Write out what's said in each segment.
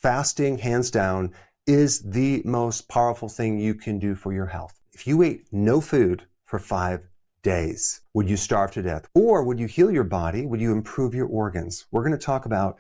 fasting, hands down, is the most powerful thing you can do for your health. If you ate no food for 5 days, would you starve to death? Or would you heal your body? Would you improve your organs? We're going to talk about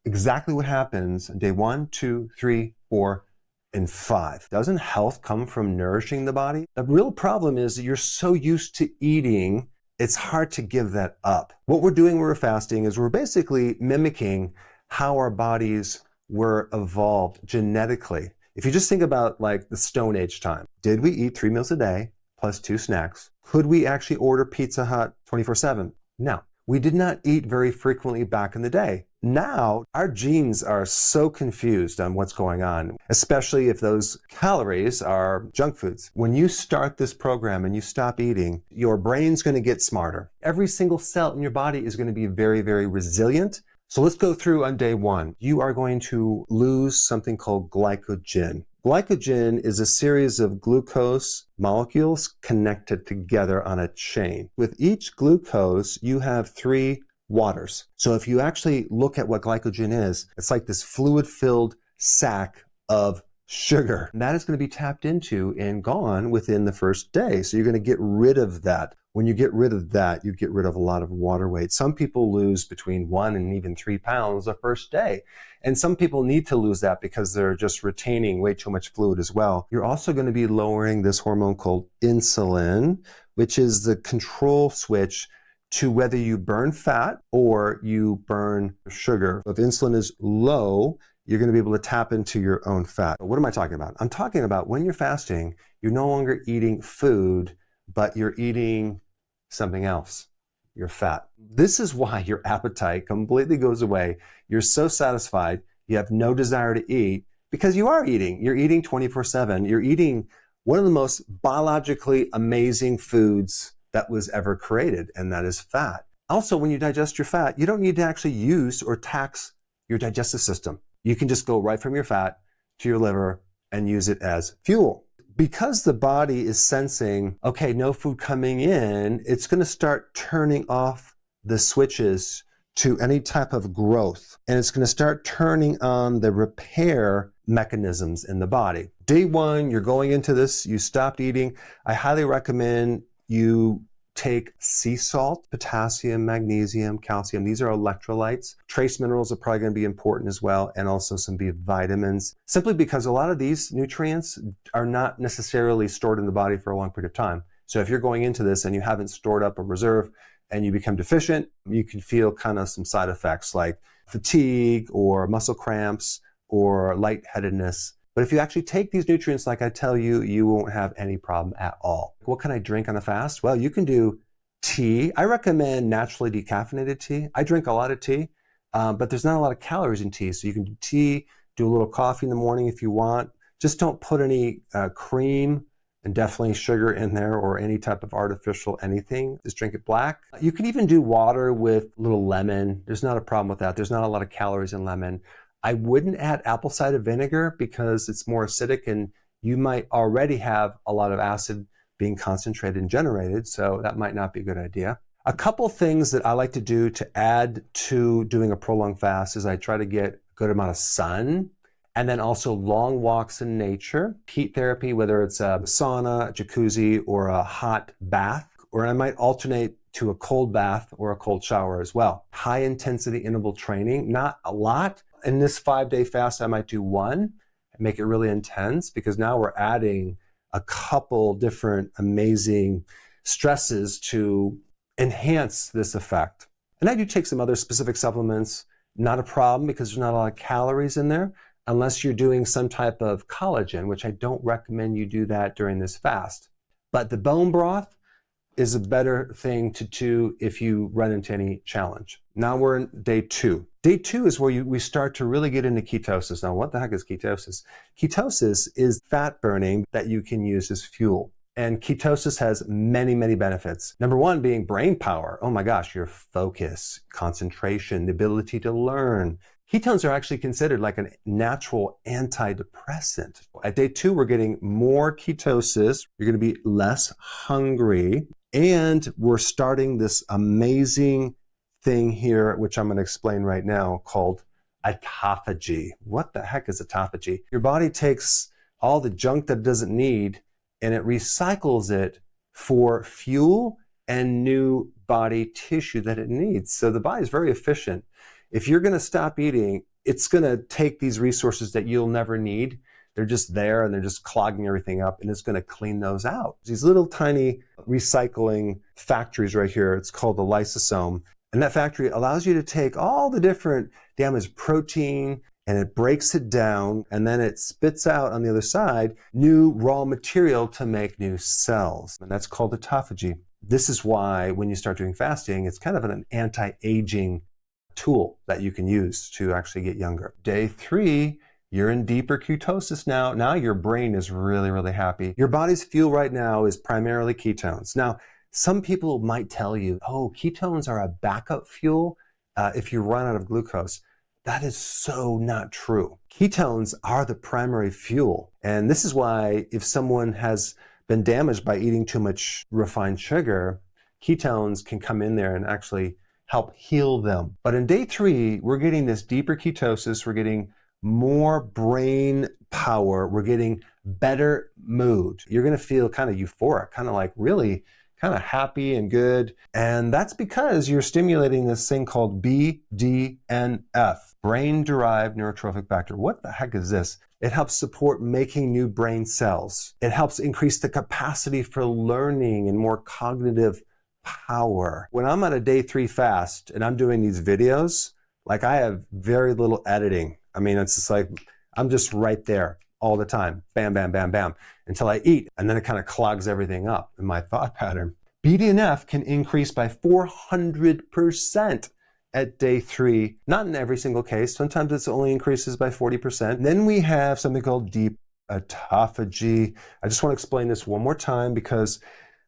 exactly what happens on day 1, 2, 3, 4, and 5. Doesn't health come from nourishing the body? The real problem is that you're so used to eating, it's hard to give that up. What we're doing when we're fasting is we're basically mimicking how our bodies were evolved genetically. If you just think about like the Stone Age time, did we eat 3 meals a day plus 2 snacks? Could we actually order Pizza Hut 24/7? No. We did not eat very frequently back in the day. Now, our genes are so confused on what's going on, especially if those calories are junk foods. When you start this program and you stop eating, your brain's going to get smarter. Every single cell in your body is going to be very, very resilient. So let's go through on day 1. You are going to lose something called glycogen. Glycogen is a series of glucose molecules connected together on a chain. With each glucose, you have 3 waters. So if you actually look at what glycogen is, it's like this fluid-filled sack of sugar. And that is going to be tapped into and gone within the first day. So you're going to get rid of that. When you get rid of that, you get rid of a lot of water weight. Some people lose between 1 and even 3 pounds the first day. And some people need to lose that because they're just retaining way too much fluid as well. You're also going to be lowering this hormone called insulin, which is the control switch to whether you burn fat or you burn sugar. If insulin is low, you're going to be able to tap into your own fat. What am I talking about? I'm talking about when you're fasting, you're no longer eating food, but you're eating something else, your fat. This is why your appetite completely goes away. You're so satisfied, you have no desire to eat because you are eating. You're eating 24/7. You're eating one of the most biologically amazing foods that was ever created, and that is fat. Also, when you digest your fat, you don't need to actually use or tax your digestive system. You can just go right from your fat to your liver and use it as fuel. Because the body is sensing, okay, no food coming in, it's going to start turning off the switches to any type of growth. And it's going to start turning on the repair mechanisms in the body. Day 1, you're going into this, you stopped eating. I highly recommend you take sea salt, potassium, magnesium, calcium. These are electrolytes. Trace minerals are probably going to be important as well, and also some B vitamins, simply because a lot of these nutrients are not necessarily stored in the body for a long period of time. So if you're going into this and you haven't stored up a reserve and you become deficient, you can feel kind of some side effects like fatigue or muscle cramps or lightheadedness. But if you actually take these nutrients like I tell you, you won't have any problem at all. What can I drink on a fast? Well, you can do tea. I recommend naturally decaffeinated tea. I drink a lot of tea, but there's not a lot of calories in tea. So you can do tea, do a little coffee in the morning if you want. Just don't put any cream and definitely sugar in there or any type of artificial anything. Just drink it black. You can even do water with a little lemon. There's not a problem with that. There's not a lot of calories in lemon. I wouldn't add apple cider vinegar because it's more acidic and you might already have a lot of acid being concentrated and generated, so that might not be a good idea. A couple things that I like to do to add to doing a prolonged fast is I try to get a good amount of sun and then also long walks in nature. Heat therapy, whether it's a sauna, a jacuzzi, or a hot bath, or I might alternate to a cold bath or a cold shower as well. High intensity interval training, not a lot. In this 5-day fast, I might do 1 and make it really intense because now we're adding a couple different amazing stresses to enhance this effect. And I do take some other specific supplements, not a problem because there's not a lot of calories in there unless you're doing some type of collagen, which I don't recommend you do that during this fast. But the bone broth is a better thing to do if you run into any challenge. Now we're in day 2. Day 2 is where we start to really get into ketosis. Now, what the heck is ketosis? Ketosis is fat burning that you can use as fuel. And ketosis has many, many benefits. Number 1 being brain power. Oh my gosh, your focus, concentration, the ability to learn. Ketones are actually considered like a natural antidepressant. At day 2, we're getting more ketosis. You're going to be less hungry. And we're starting this amazing thing here, which I'm going to explain right now, called autophagy. What the heck is autophagy? Your body takes all the junk that it doesn't need and it recycles it for fuel and new body tissue that it needs. So the body is very efficient. If you're going to stop eating, it's going to take these resources that you'll never need. They're just there and they're just clogging everything up, and it's going to clean those out. These little tiny recycling factories right here, it's called the lysosome. And that factory allows you to take all the different damaged protein and it breaks it down, and then it spits out on the other side new raw material to make new cells. And that's called autophagy. This is why when you start doing fasting, it's kind of an anti-aging tool that you can use to actually get younger. Day 3, you're in deeper ketosis now. Now your brain is really, really happy. Your body's fuel right now is primarily ketones. Now, some people might tell you, oh, ketones are a backup fuel if you run out of glucose. That is so not true. Ketones are the primary fuel. And this is why if someone has been damaged by eating too much refined sugar, ketones can come in there and actually help heal them. But in day 3, we're getting this deeper ketosis. We're getting more brain power. We're getting better mood. You're going to feel kind of euphoric, kind of like really kind of happy and good. And that's because you're stimulating this thing called BDNF, brain-derived neurotrophic factor. What the heck is this? It helps support making new brain cells. It helps increase the capacity for learning and more cognitive power. When I'm on a day 3 fast and I'm doing these videos, like I have very little editing. I mean, it's just like, I'm just right there all the time. Bam, bam, bam, bam, until I eat. And then it kind of clogs everything up in my thought pattern. BDNF can increase by 400% at day 3. Not in every single case. Sometimes it only increases by 40%. Then we have something called deep autophagy. I just want to explain this one more time because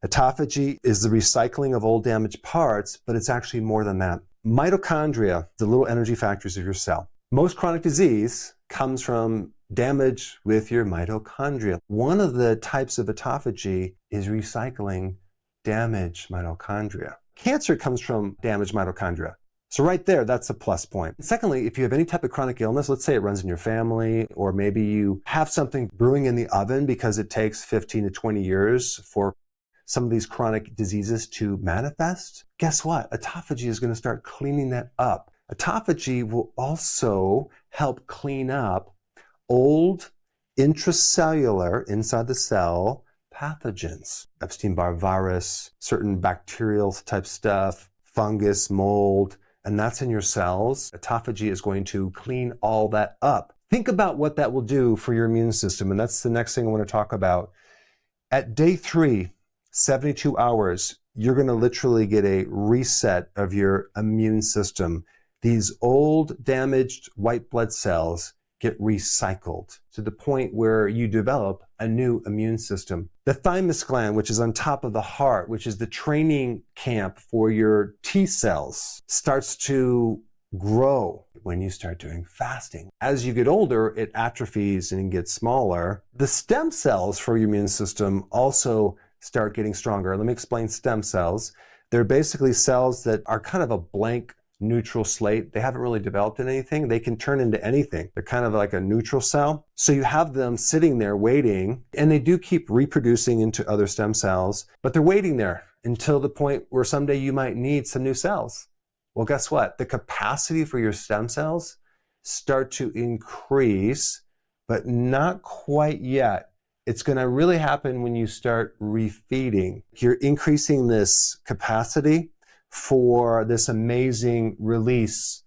autophagy is the recycling of old damaged parts, but it's actually more than that. Mitochondria, the little energy factories of your cell. Most chronic disease comes from damage with your mitochondria. One of the types of autophagy is recycling damaged mitochondria. Cancer comes from damaged mitochondria. So right there, that's a plus point. Secondly, if you have any type of chronic illness, let's say it runs in your family, or maybe you have something brewing in the oven because it takes 15 to 20 years for some of these chronic diseases to manifest, guess what? Autophagy is going to start cleaning that up. Autophagy will also help clean up old intracellular, inside the cell, pathogens. Epstein-Barr virus, certain bacterial type stuff, fungus, mold, and that's in your cells. Autophagy is going to clean all that up. Think about what that will do for your immune system, and that's the next thing I want to talk about. At day 3, 72 hours, you're going to literally get a reset of your immune system. These old, damaged white blood cells get recycled to the point where you develop a new immune system. The thymus gland, which is on top of the heart, which is the training camp for your T cells, starts to grow when you start doing fasting. As you get older, it atrophies and gets smaller. The stem cells for your immune system also start getting stronger. Let me explain stem cells. They're basically cells that are kind of a blank neutral slate. They haven't really developed in anything. They can turn into anything. They're kind of like a neutral cell. So you have them sitting there waiting, and they do keep reproducing into other stem cells, but they're waiting there until the point where someday you might need some new cells. Well, guess what? The capacity for your stem cells start to increase, but not quite yet. It's going to really happen when you start refeeding. You're increasing this capacity for this amazing release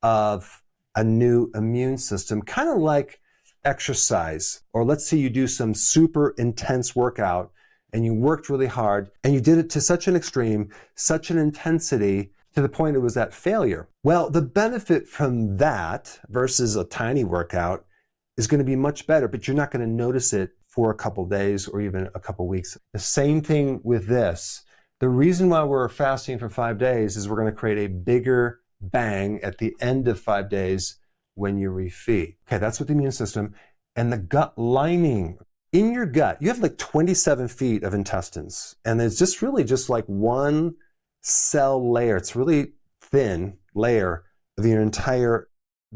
of a new immune system, kind of like exercise. Or let's say you do some super intense workout and you worked really hard and you did it to such an extreme, such an intensity, to the point it was at failure. Well, the benefit from that versus a tiny workout is going to be much better, but you're not going to notice it for a couple days or even a couple weeks. The same thing with this. The reason why we're fasting for 5 days is we're going to create a bigger bang at the end of 5 days when you refeed. Okay, that's with the immune system. And the gut lining. In your gut, you have like 27 feet of intestines. And it's just really just like one cell layer. It's really thin layer of your entire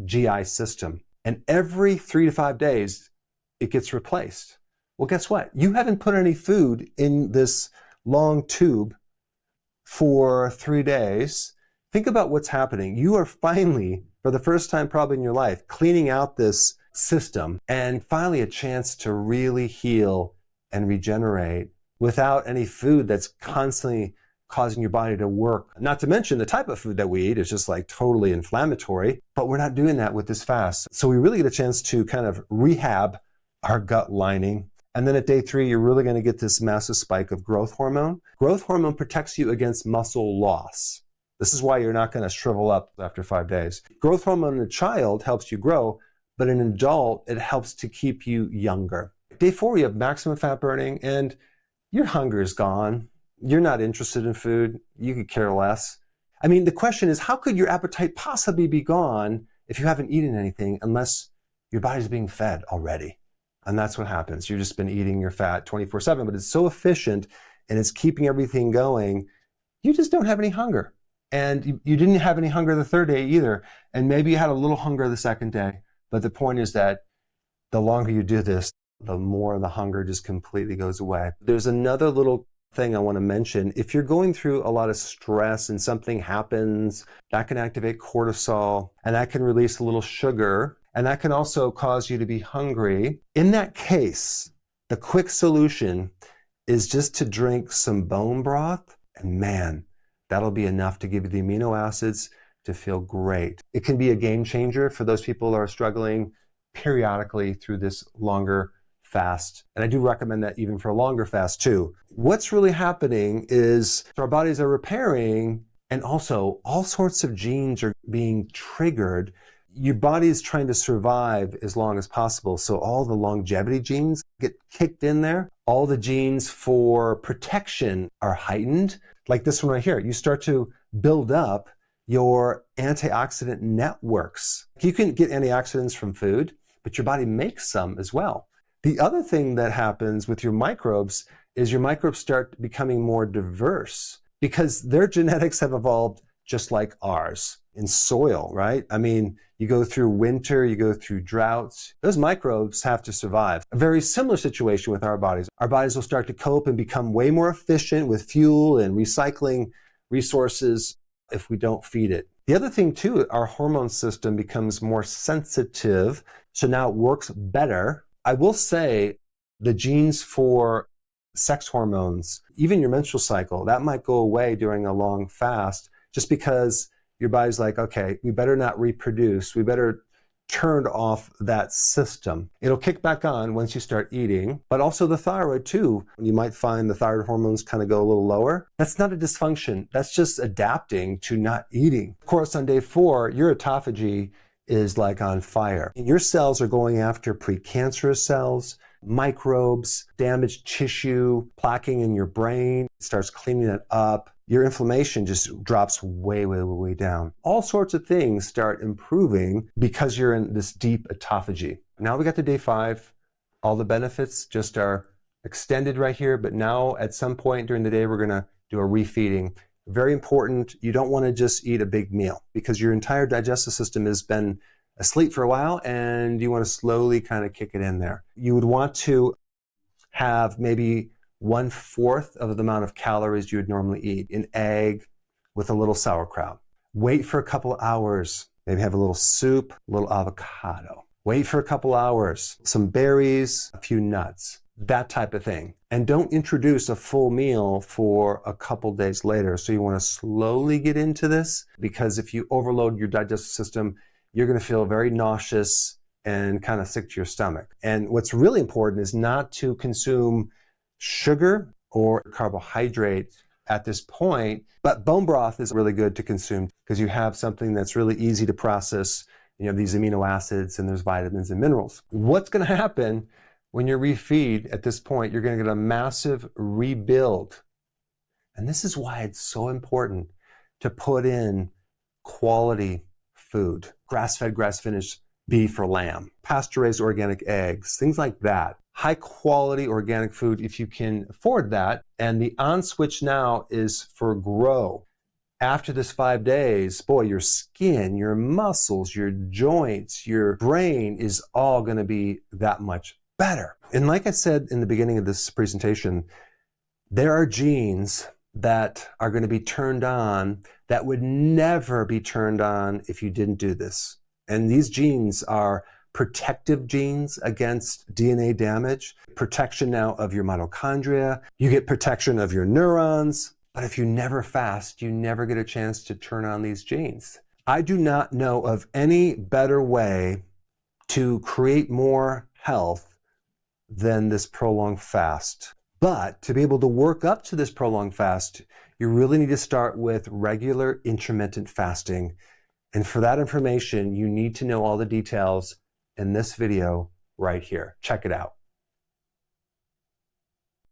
GI system. And every 3 to 5 days, it gets replaced. Well, guess what? You haven't put any food in this long tube for 3 days. Think about what's happening. You are finally, for the first time probably in your life, cleaning out this system and finally a chance to really heal and regenerate without any food that's constantly causing your body to work. Not to mention the type of food that we eat is just like totally inflammatory, but we're not doing that with this fast. So we really get a chance to kind of rehab our gut lining. And then at day 3, you're really going to get this massive spike of growth hormone. Growth hormone protects you against muscle loss. This is why you're not going to shrivel up after 5 days. Growth hormone in a child helps you grow, but in an adult, it helps to keep you younger. Day 4, you have maximum fat burning and your hunger is gone. You're not interested in food. You could care less. I mean, the question is, how could your appetite possibly be gone if you haven't eaten anything unless your body's being fed already? And that's what happens. You've just been eating your fat 24/7, but it's so efficient and it's keeping everything going. You just don't have any hunger. And you didn't have any hunger the 3rd day either. And maybe you had a little hunger the 2nd day. But the point is that the longer you do this, the more the hunger just completely goes away. There's another little thing I want to mention. If you're going through a lot of stress and something happens, that can activate cortisol and that can release a little sugar and that can also cause you to be hungry. In that case, the quick solution is just to drink some bone broth, and man, that'll be enough to give you the amino acids to feel great. It can be a game changer for those people who are struggling periodically through this longer fast. And I do recommend that even for a longer fast too. What's really happening is our bodies are repairing and also all sorts of genes are being triggered. Your body is trying to survive as long as possible. So all the longevity genes get kicked in there. All the genes for protection are heightened. Like this one right here, you start to build up your antioxidant networks. You can get antioxidants from food, but your body makes some as well. The other thing that happens with your microbes is your microbes start becoming more diverse because their genetics have evolved just like ours in soil, right? I mean, you go through winter, you go through droughts. Those microbes have to survive. A very similar situation with our bodies. Our bodies will start to cope and become way more efficient with fuel and recycling resources if we don't feed it. The other thing too, our hormone system becomes more sensitive, so now it works better. I will say the genes for sex hormones, even your menstrual cycle, that might go away during a long fast just because your body's like, okay, we better not reproduce. We better turn off that system. It'll kick back on once you start eating, but also the thyroid too. You might find the thyroid hormones kind of go a little lower. That's not a dysfunction. That's just adapting to not eating. Of course, on day 4, your autophagy is like on fire. Your cells are going after precancerous cells, microbes, damaged tissue, plaquing in your brain. It starts cleaning it up. Your inflammation just drops way, way, way down. All sorts of things start improving because you're in this deep autophagy. Now we got to day 5. All the benefits just are extended right here, but now at some point during the day, we're gonna do a refeeding. Very important, you don't want to just eat a big meal because your entire digestive system has been asleep for a while and you want to slowly kind of kick it in there. You would want to have maybe 1/4 of the amount of calories you would normally eat. An egg with a little sauerkraut. Wait for a couple hours. Maybe have a little soup, a little avocado. Wait for a couple hours. Some berries, a few nuts. That type of thing. And don't introduce a full meal for a couple days later. So you want to slowly get into this because if you overload your digestive system, you're going to feel very nauseous and kind of sick to your stomach. And what's really important is not to consume sugar or carbohydrate at this point, but bone broth is really good to consume because you have something that's really easy to process. You have these amino acids and there's vitamins and minerals. What's going to happen when you refeed at this point? You're going to get a massive rebuild. And this is why it's so important to put in quality food, grass-fed, grass-finished beef or lamb, pasture-raised organic eggs, things like that. High quality organic food if you can afford that. And the on switch now is for grow. after this 5 days, boy, your skin, your muscles, your joints, your brain is all going to be that much better. And like I said in the beginning of this presentation, there are genes that are going to be turned on that would never be turned on if you didn't do this. And these genes are protective genes against DNA damage, protection now of your mitochondria, you get protection of your neurons. But if you never fast, you never get a chance to turn on these genes. I do not know of any better way to create more health than this prolonged fast. But to be able to work up to this prolonged fast, you really need to start with regular intermittent fasting. And for that information, you need to know all the details in this video right here. Check it out.